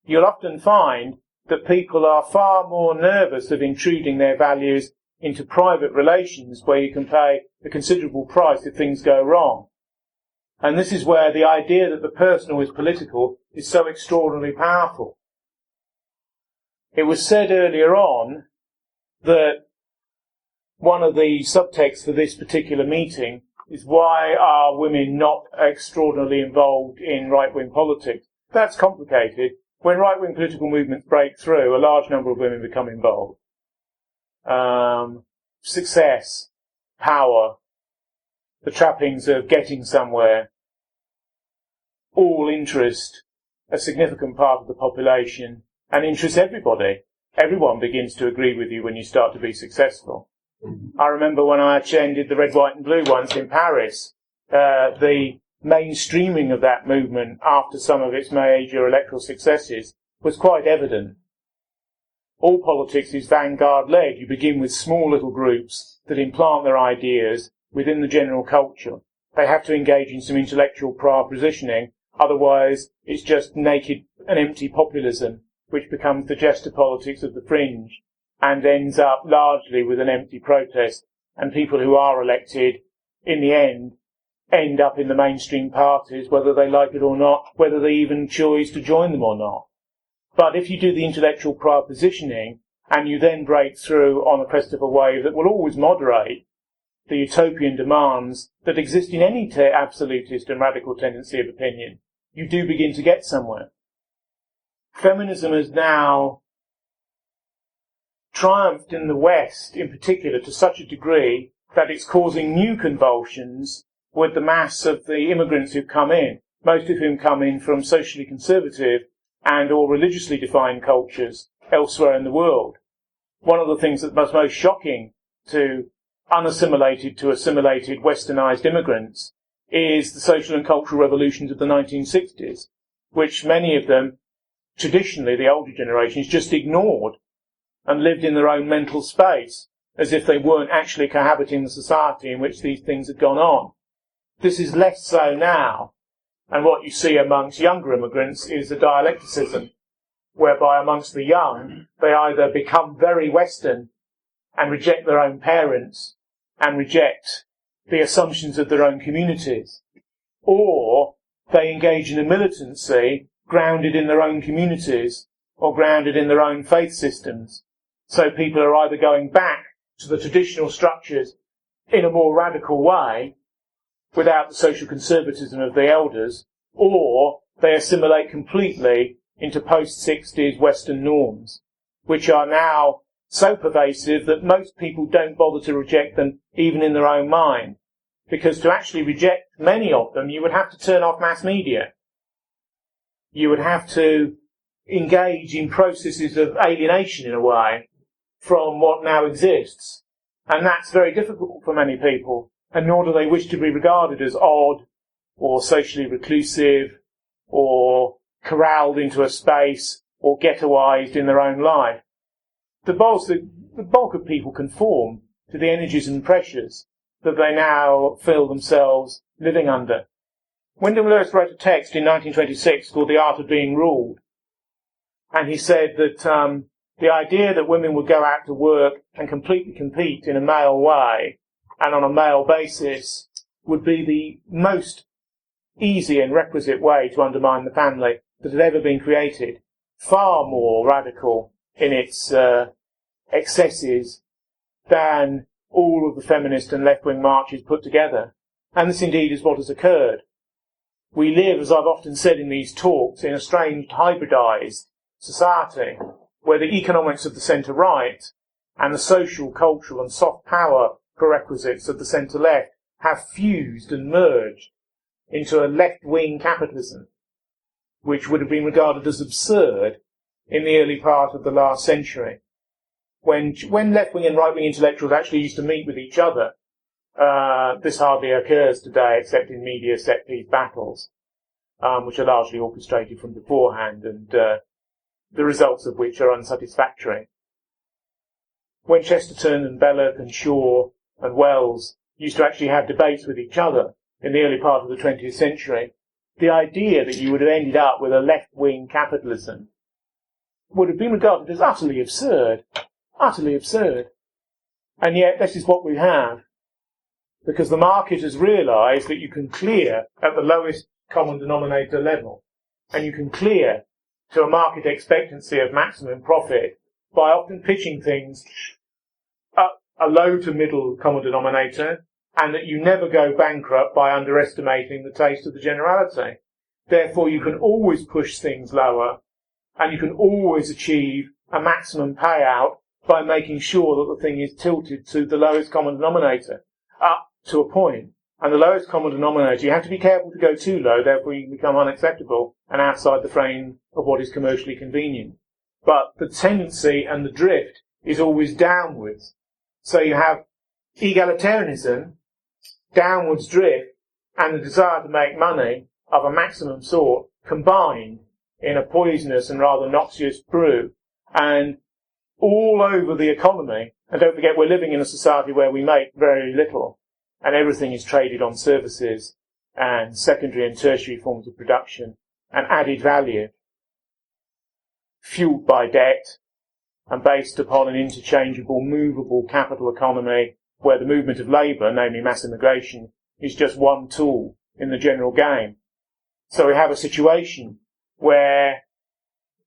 You'll often find that people are far more nervous of intruding their values into private relations where you can pay a considerable price if things go wrong. And this is where the idea that the personal is political is so extraordinarily powerful. It was said earlier on that one of the subtexts for this particular meeting is why are women not extraordinarily involved in right-wing politics? That's complicated. When right-wing political movements break through, a large number of women become involved. Success, power, the trappings of getting somewhere, all interest a significant part of the population and interest everybody. Everyone begins to agree with you when you start to be successful. I remember when I attended the Red, White and Blue once in Paris, the mainstreaming of that movement after some of its major electoral successes was quite evident. All politics is vanguard-led. You begin with small little groups that implant their ideas within the general culture. They have to engage in some intellectual prior positioning, otherwise it's just naked and empty populism, which becomes the jester politics of the fringe, and ends up largely with an empty protest, and people who are elected, in the end up in the mainstream parties, whether they like it or not, whether they even choose to join them or not. But if you do the intellectual prior positioning, and you then break through on the crest of a wave that will always moderate the utopian demands that exist in any absolutist and radical tendency of opinion, you do begin to get somewhere. Feminism has now triumphed in the West, in particular, to such a degree that it's causing new convulsions with the mass of the immigrants who've come in, most of whom come in from socially conservative and or religiously defined cultures elsewhere in the world. One of the things that was most shocking to unassimilated to assimilated westernized immigrants is the social and cultural revolutions of the 1960s, which many of them, traditionally the older generations, just ignored and lived in their own mental space, as if they weren't actually cohabiting the society in which these things had gone on. This is less so now, and what you see amongst younger immigrants is a dialecticism, whereby amongst the young, they either become very Western and reject their own parents and reject the assumptions of their own communities, or they engage in a militancy grounded in their own communities or grounded in their own faith systems. So people are either going back to the traditional structures in a more radical way without the social conservatism of the elders, or they assimilate completely into post-60s Western norms, which are now so pervasive that most people don't bother to reject them even in their own mind. Because to actually reject many of them, you would have to turn off mass media. You would have to engage in processes of alienation, in a way, from what now exists. And that's very difficult for many people, and nor do they wish to be regarded as odd or socially reclusive or corralled into a space or ghettoized in their own life. The bulk of people conform to the energies and pressures that they now feel themselves living under. Wyndham Lewis wrote a text in 1926 called The Art of Being Ruled, and he said that the idea that women would go out to work and completely compete in a male way and on a male basis would be the most easy and requisite way to undermine the family that had ever been created, far more radical in its excesses than all of the feminist and left-wing marches put together. And this indeed is what has occurred. We live, as I've often said in these talks, in a strange hybridized society where the economics of the centre-right and the social, cultural and soft power prerequisites of the centre-left have fused and merged into a left-wing capitalism, which would have been regarded as absurd in the early part of the last century. When left-wing and right-wing intellectuals actually used to meet with each other, this hardly occurs today except in media set-piece battles, which are largely orchestrated from beforehand and the results of which are unsatisfactory. When Chesterton and Belloc and Shaw and Wells used to actually have debates with each other in the early part of the 20th century, the idea that you would have ended up with a left-wing capitalism would have been regarded as utterly absurd. Utterly absurd. And yet this is what we have, because the market has realised that you can clear at the lowest common denominator level, and you can clear to a market expectancy of maximum profit by often pitching things at a low to middle common denominator, and that you never go bankrupt by underestimating the taste of the generality. Therefore you can always push things lower, and you can always achieve a maximum payout by making sure that the thing is tilted to the lowest common denominator, up to a point. And the lowest common denominator, you have to be careful to go too low, therefore you become unacceptable and outside the frame of what is commercially convenient. But the tendency and the drift is always downwards. So you have egalitarianism, downwards drift, and the desire to make money of a maximum sort combined in a poisonous and rather noxious brew. And all over the economy, and don't forget we're living in a society where we make very little, and everything is traded on services and secondary and tertiary forms of production and added value, fueled by debt and based upon an interchangeable, movable capital economy where the movement of labour, namely mass immigration, is just one tool in the general game. So we have a situation where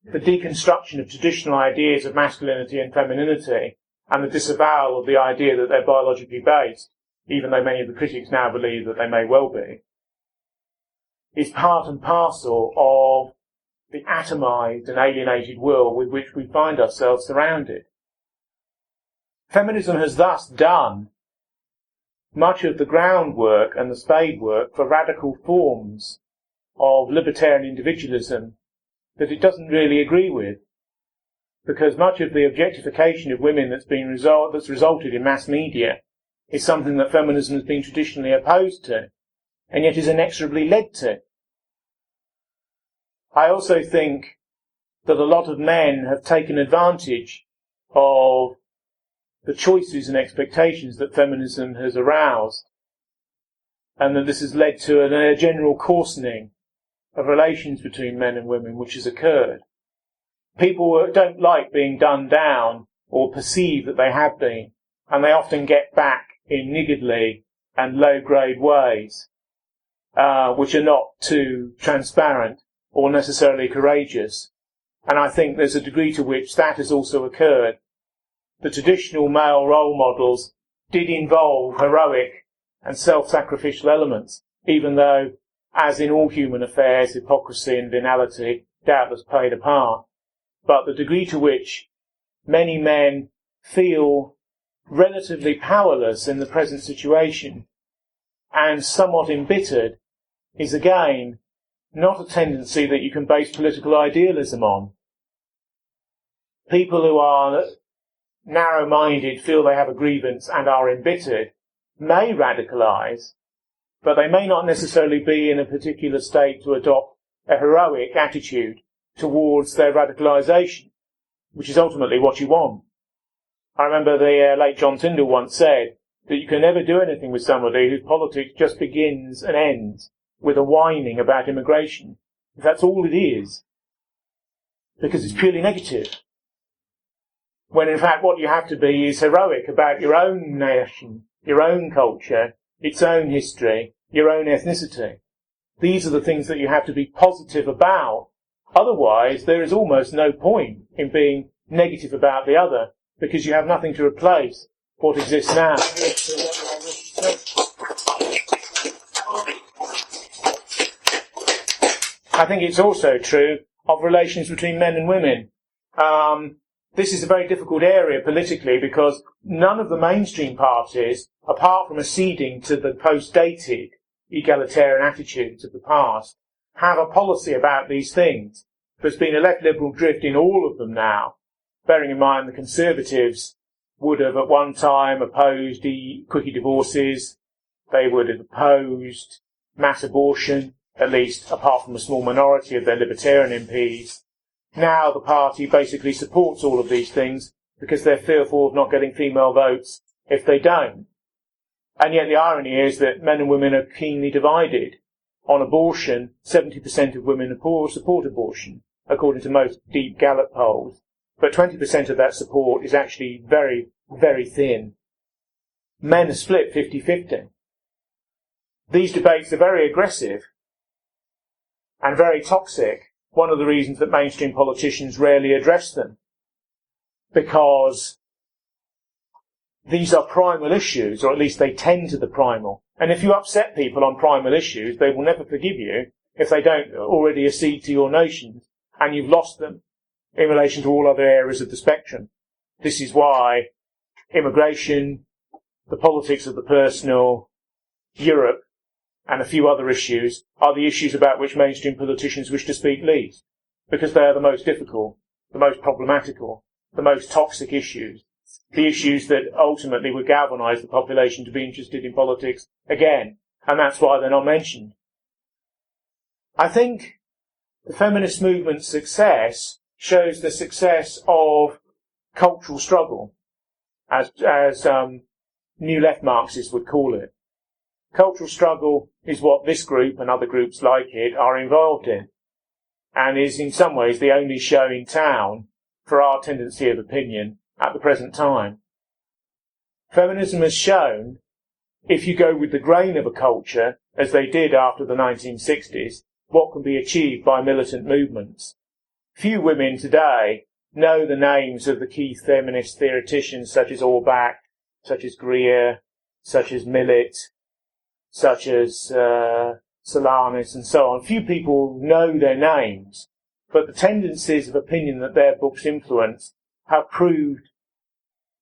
the deconstruction of traditional ideas of masculinity and femininity and the disavowal of the idea that they're biologically based, even though many of the critics now believe that they may well be, is part and parcel of the atomized and alienated world with which we find ourselves surrounded. Feminism has thus done much of the groundwork and the spade work for radical forms of libertarian individualism that it doesn't really agree with, because much of the objectification of women that's resulted in mass media is something that feminism has been traditionally opposed to, and yet is inexorably led to. I also think that a lot of men have taken advantage of the choices and expectations that feminism has aroused, and that this has led to a general coarsening of relations between men and women which has occurred. People don't like being done down or perceive that they have been, and they often get back in niggardly and low-grade ways, which are not too transparent or necessarily courageous. And I think there's a degree to which that has also occurred. The traditional male role models did involve heroic and self-sacrificial elements, even though, as in all human affairs, hypocrisy and venality doubtless played a part. But the degree to which many men feel relatively powerless in the present situation and somewhat embittered is again not a tendency that you can base political idealism on. People who are narrow-minded, feel they have a grievance and are embittered, may radicalise, but they may not necessarily be in a particular state to adopt a heroic attitude towards their radicalisation, which is ultimately what you want. I remember the late John Tyndall once said that you can never do anything with somebody whose politics just begins and ends with a whining about immigration. If that's all it is, because it's purely negative. When in fact what you have to be is heroic about your own nation, your own culture, its own history, your own ethnicity. These are the things that you have to be positive about. Otherwise, there is almost no point in being negative about the other, because you have nothing to replace what exists now. I think it's also true of relations between men and women. This is a very difficult area politically because none of the mainstream parties, apart from acceding to the post-dated egalitarian attitudes of the past, have a policy about these things. There's been a left-liberal drift in all of them now, bearing in mind the Conservatives would have at one time opposed quickie divorces, they would have opposed mass abortion, at least apart from a small minority of their libertarian MPs. Now the party basically supports all of these things because they're fearful of not getting female votes if they don't. And yet the irony is that men and women are keenly divided. On abortion, 70% of women support abortion, according to most deep Gallup polls. But 20% of that support is actually very, very thin. Men are split 50-50. These debates are very aggressive and very toxic. One of the reasons that mainstream politicians rarely address them. Because these are primal issues, or at least they tend to the primal. And if you upset people on primal issues, they will never forgive you if they don't already accede to your notions, and you've lost them in relation to all other areas of the spectrum. This is why immigration, the politics of the personal, Europe, and a few other issues are the issues about which mainstream politicians wish to speak least, because they are the most difficult, the most problematical, the most toxic issues, the issues that ultimately would galvanise the population to be interested in politics again, and that's why they're not mentioned. I think the feminist movement's success shows the success of cultural struggle, as New Left Marxists would call it. Cultural struggle is what this group and other groups like it are involved in, and is in some ways the only show in town for our tendency of opinion at the present time. Feminism has shown, if you go with the grain of a culture, as they did after the 1960s, what can be achieved by militant movements. Few women today know the names of the key feminist theoreticians such as Orbach, such as Greer, such as Millett, such as Solanas and so on. Few people know their names, but the tendencies of opinion that their books influence have proved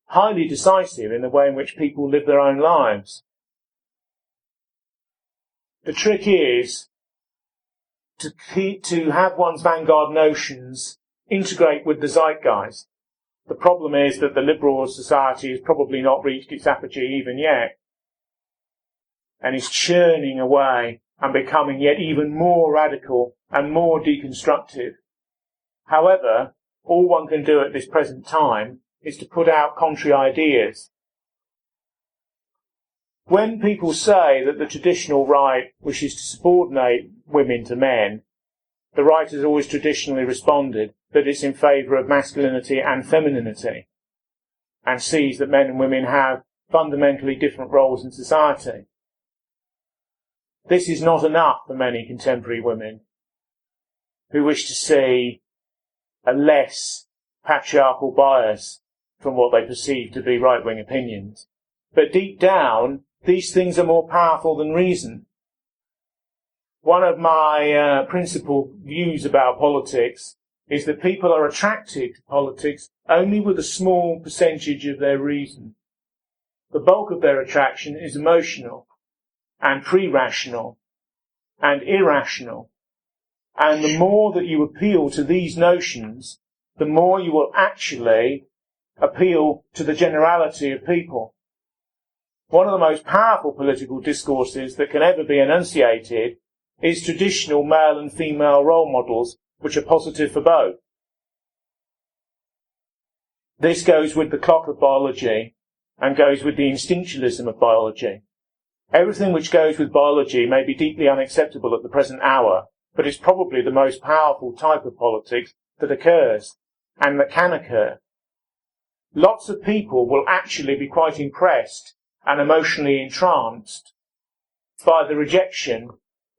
highly decisive in the way in which people live their own lives. The trick is to have one's vanguard notions integrate with the zeitgeist. The problem is that the liberal society has probably not reached its apogee even yet, and is churning away and becoming yet even more radical and more deconstructive. However, all one can do at this present time is to put out contrary ideas. When people say that the traditional right wishes to subordinate women to men, the right has always traditionally responded that it's in favour of masculinity and femininity, and sees that men and women have fundamentally different roles in society. This is not enough for many contemporary women who wish to see a less patriarchal bias from what they perceive to be right-wing opinions. But deep down, these things are more powerful than reason. One of my principal views about politics is that people are attracted to politics only with a small percentage of their reason. The bulk of their attraction is emotional and pre-rational and irrational. And the more that you appeal to these notions, the more you will actually appeal to the generality of people. One of the most powerful political discourses that can ever be enunciated is traditional male and female role models, which are positive for both. This goes with the clock of biology and goes with the instinctualism of biology. Everything which goes with biology may be deeply unacceptable at the present hour, but it's probably the most powerful type of politics that occurs and that can occur. Lots of people will actually be quite impressed and emotionally entranced by the rejection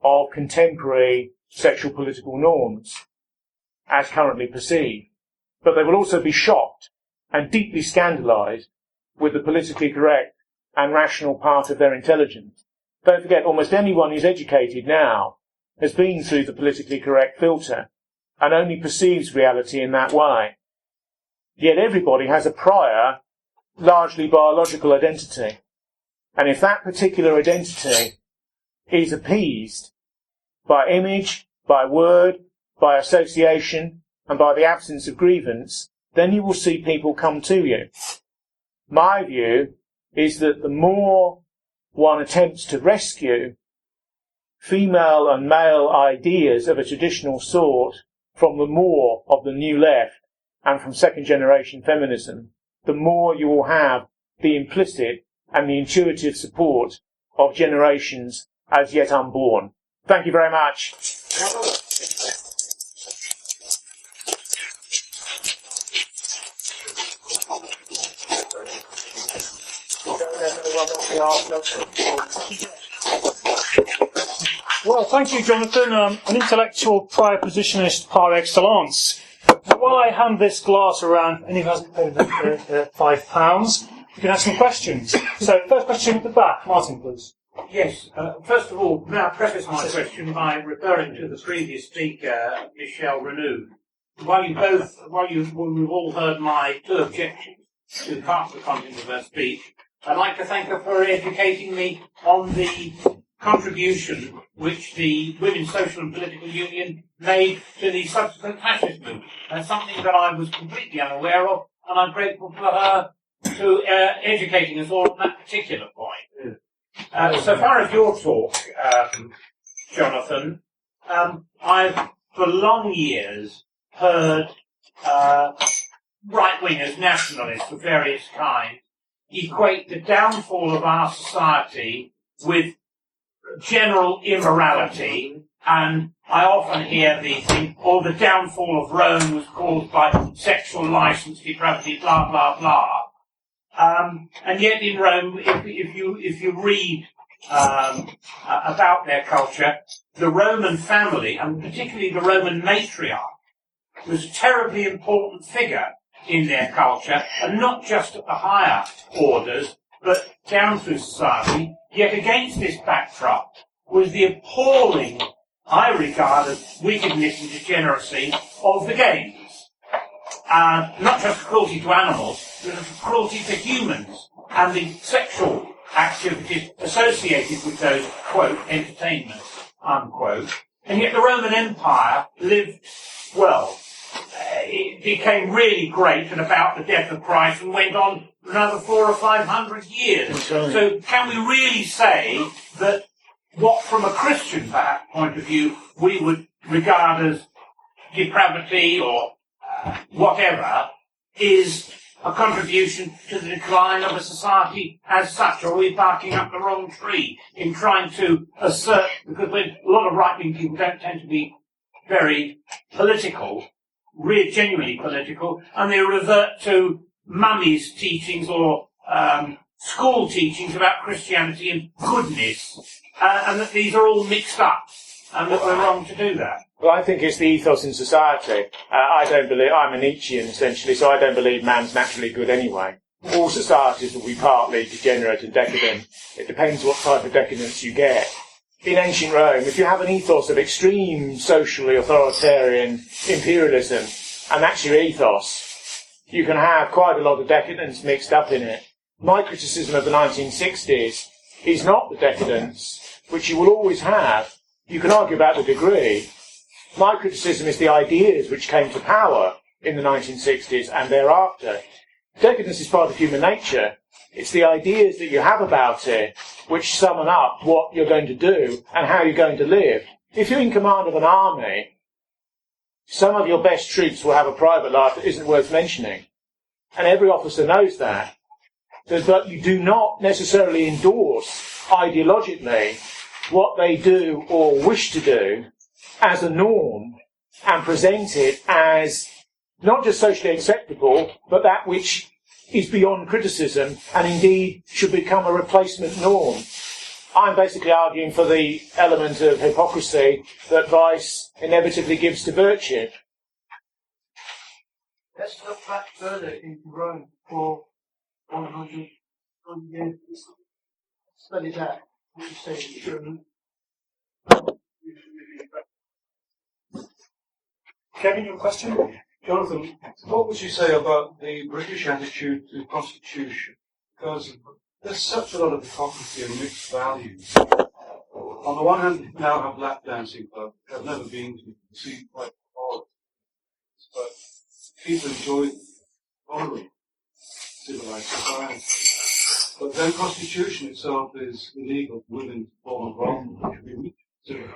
of contemporary sexual political norms as currently perceived. But they will also be shocked and deeply scandalised with the politically correct and rational part of their intelligence. Don't forget, almost anyone who's educated now has been through the politically correct filter and only perceives reality in that way. Yet everybody has a prior, largely biological identity. And if that particular identity is appeased by image, by word, by association, and by the absence of grievance, then you will see people come to you. My view is that the more one attempts to rescue female and male ideas of a traditional sort from the more of the new left and from second-generation feminism, the more you will have the implicit and the intuitive support of generations as yet unborn. Thank you very much. Well, thank you, Jonathan. An intellectual prior positionist par excellence. While I hand this glass around, and he hasn't paid £5, you can ask me questions. So, first question at the back. Martin, please. Yes. First of all, may I preface my question by referring to the previous speaker, Michelle Renou. We've all heard my two objections to parts of the content of her speech, I'd like to thank her for educating me on the contribution which the Women's Social and Political Union made to the subsequent fascist movement. That's something that I was completely unaware of, and I'm grateful for her to educating us all on that particular point. So far as your talk, Jonathan, I've for long years heard right-wingers, nationalists of various kinds, equate the downfall of our society with general immorality, and I often hear the thing, the downfall of Rome was caused by sexual license, depravity, blah, blah, blah. And yet in Rome, if you read about their culture, the Roman family, and particularly the Roman matriarch, was a terribly important figure in their culture, and not just at the higher orders, but down through society. Yet against this backdrop was the appalling, I regard as wickedness and degeneracy of the games. Not just cruelty to animals, but cruelty to humans, and the sexual activities associated with those, quote, entertainments, unquote. And yet the Roman Empire lived well. It became really great at about the death of Christ and went on for another 400 or 500 years. So can we really say that what, from a Christian point of view, we would regard as depravity or whatever, is a contribution to the decline of a society as such? Or are we barking up the wrong tree in trying to assert, because a lot of right-wing people don't tend to be very political, really genuinely political, and they revert to mummy's teachings or school teachings about Christianity and goodness, and that these are all mixed up, and that we're wrong to do that. Well, I think it's the ethos in society. I don't believe, I'm a Nietzschean essentially, so I don't believe man's naturally good anyway. All societies will be partly degenerate and decadent. It depends what type of decadence you get. In ancient Rome, if you have an ethos of extreme socially authoritarian imperialism, and that's your ethos, you can have quite a lot of decadence mixed up in it. My criticism of the 1960s is not the decadence, which you will always have. You can argue about the degree. My criticism is the ideas which came to power in the 1960s and thereafter. Decadence is part of human nature. It's the ideas that you have about it which summon up what you're going to do and how you're going to live. If you're in command of an army, some of your best troops will have a private life that isn't worth mentioning. And every officer knows that. But you do not necessarily endorse ideologically what they do or wish to do as a norm and present it as not just socially acceptable, but that which is beyond criticism and indeed should become a replacement norm. I'm basically arguing for the element of hypocrisy that vice inevitably gives to virtue. Let's look back further into Rome for 100 years. Study that. What you say is true. Kevin, your question? Jonathan, what would you say about the British attitude to prostitution? Because there's such a lot of hypocrisy and mixed values. On the one hand, you now have lap dancing clubs, which I've never been to, see quite odd. But people enjoy following civilized society. But then prostitution itself is illegal. Women's form of wrongdoing should be civilized.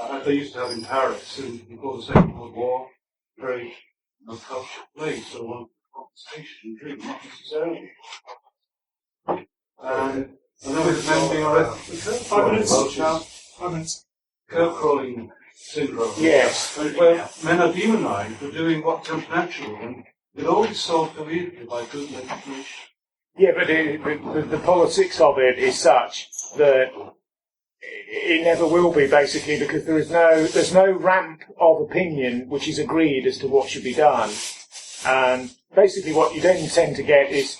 As they used to have in Paris, and before the Second World War, very cultured place, so one conversation and drink, not necessarily. And I know with men being arrested for 5 minutes. 5 minutes. curb crawling syndrome. Yes. Where men are demonized for doing what comes natural, and it always solved immediately by good legislation. Yeah, but the politics of it is such that it never will be, basically, because there's no ramp of opinion which is agreed as to what should be done. And basically what you then tend to get is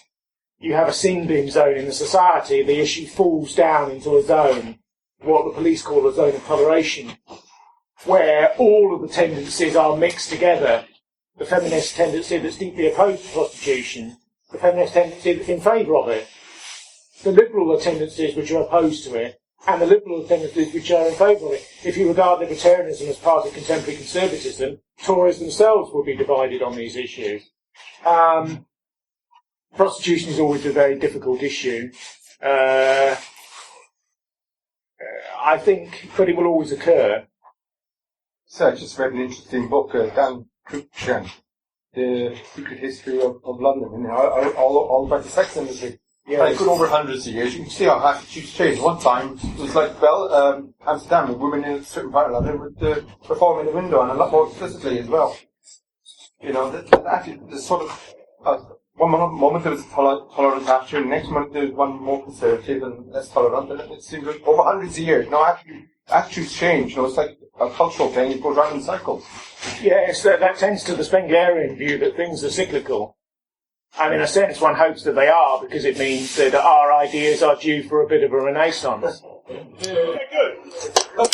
you have a sin bin zone in the society. The issue falls down into a zone, what the police call a zone of toleration, where all of the tendencies are mixed together. The feminist tendency that's deeply opposed to prostitution, the feminist tendency that's in favour of it, the liberal tendencies which are opposed to it, and the liberal tendencies which are in favour of it. If you regard libertarianism as part of contemporary conservatism, Tories themselves will be divided on these issues. Prostitution is always a very difficult issue. I think, but it will always occur. So I just read an interesting book, Dan Cruikshank, The Secret History of London, and all about the sex industry. Yeah, like good over hundreds of years. You can see how attitudes change. One time, it was like Amsterdam, with women in a certain part of London would perform in the window, and a lot more explicitly as well. You know, the sort of one moment there was a tolerant attitude, and the next moment there was one more conservative and less tolerant, and it seems like over hundreds of years. No, attitudes change. You know, it's like a cultural thing. It goes round in cycles. Yes, that tends to the Spenglerian view that things are cyclical. And in a sense, one hopes that they are, because it means that our ideas are due for a bit of a renaissance. Okay, good.